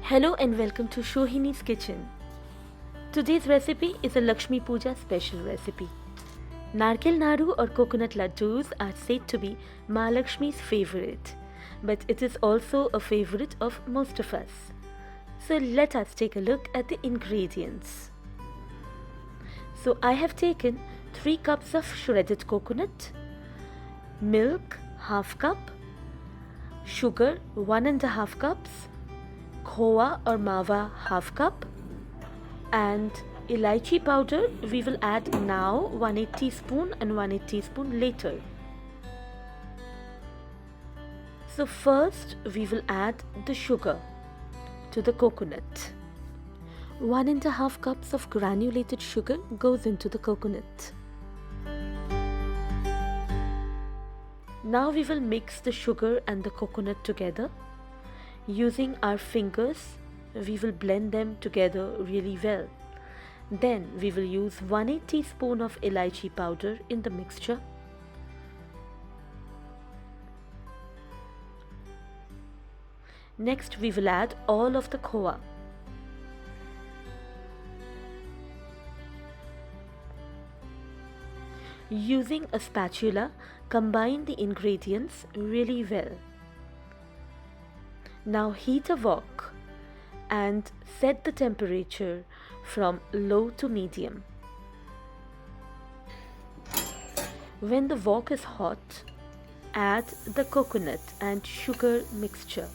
Hello and welcome to Sohini's kitchen. Today's recipe is a Lakshmi Puja special recipe. Narkel Naru or coconut laddoos are said to be Ma Lakshmi's favorite, but it is also a favorite of most of us. So let us take a look at the ingredients. So I have taken 3 cups of shredded coconut, milk half cup, sugar 1.5 cups, Khowa or mawa half cup, and elaichi powder we will add now 1/8 teaspoon and 1/8 teaspoon later. So first we will add the sugar to the coconut. 1.5 cups of granulated sugar goes into the coconut. Now we will mix the sugar and the coconut together. Using our fingers, we will blend them together really well. Then we will use 1/8 teaspoon of elaichi powder in the mixture. Next we will add all of the khowa. Using a spatula, combine the ingredients really well. Now heat a wok and set the temperature from low to medium. When the wok is hot, add the coconut and sugar mixture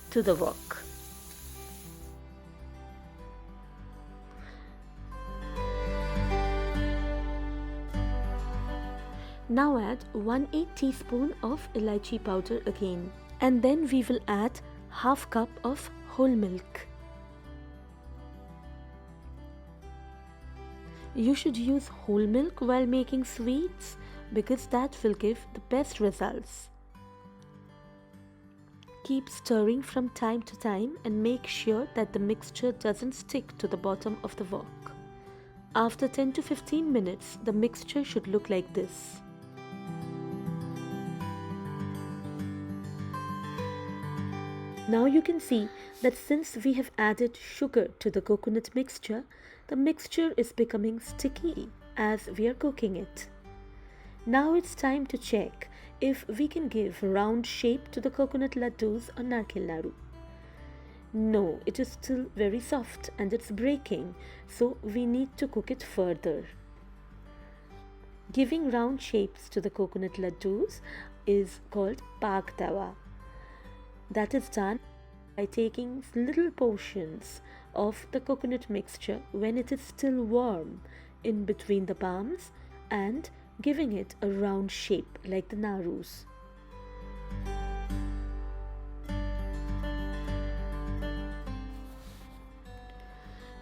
to the wok. Now add 1/8 teaspoon of elaichi powder again. And then we will add half cup of whole milk. You should use whole milk while making sweets because that will give the best results. Keep stirring from time to time and make sure that the mixture doesn't stick to the bottom of the wok. After 10 to 15 minutes, the mixture should look like this. Now you can see that since we have added sugar to the coconut mixture, the mixture is becoming sticky as we are cooking it. Now it's time to check if we can give round shape to the coconut laddoos or narkel naru. No, it is still very soft and it's breaking, so we need to cook it further. Giving round shapes to the coconut laddoos is called pak tawa. That is done by taking little portions of the coconut mixture when it is still warm in between the palms and giving it a round shape like the narus.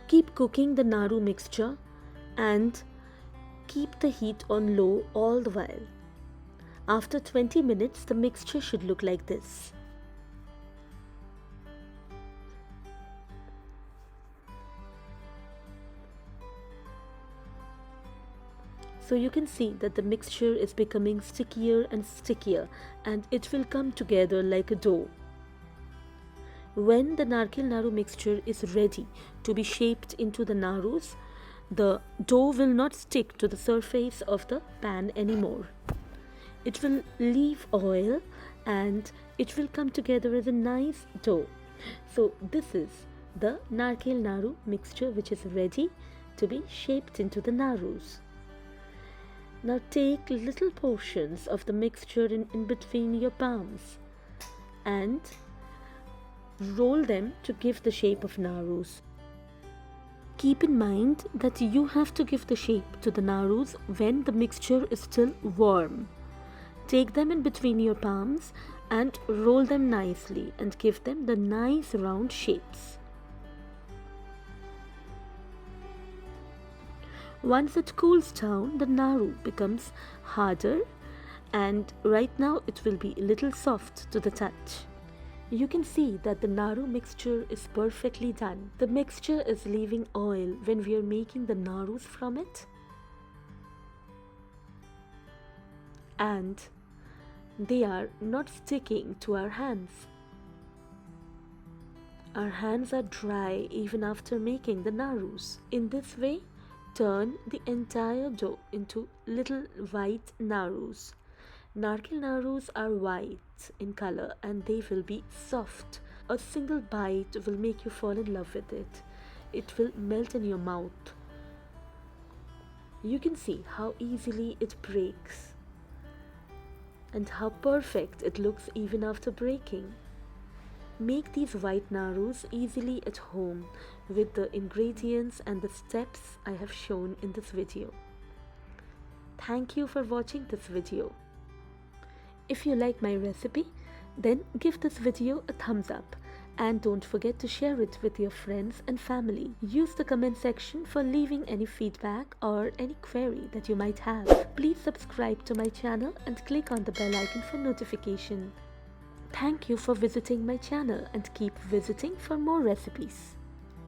Keep cooking the naru mixture and keep the heat on low all the while. After 20 minutes, the mixture should look like this. So you can see that the mixture is becoming stickier and stickier and it will come together like a dough. When the narkel naru mixture is ready to be shaped into the narus, the dough will not stick to the surface of the pan anymore. It will leave oil and it will come together as a nice dough. So this is the narkel naru mixture which is ready to be shaped into the narus. Now take little portions of the mixture in between your palms and roll them to give the shape of narus. Keep in mind that you have to give the shape to the narus when the mixture is still warm. Take them in between your palms and roll them nicely and give them the nice round shapes. Once it cools down, the naru becomes harder and right now it will be a little soft to the touch. You can see that the naru mixture is perfectly done. The mixture is leaving oil when we are making the narus from it. And they are not sticking to our hands. Our hands are dry even after making the narus. In this way, turn the entire dough into little white narus. Narkel narus are white in color and they will be soft. A single bite will make you fall in love with it. It will melt in your mouth. You can see how easily it breaks and how perfect it looks even after breaking. Make these white narus easily at home with the ingredients and the steps I have shown in this video. Thank you for watching this video. If you like my recipe, then give this video a thumbs up and don't forget to share it with your friends and family. Use the comment section for leaving any feedback or any query that you might have. Please subscribe to my channel and click on the bell icon for notification. Thank you for visiting my channel and keep visiting for more recipes.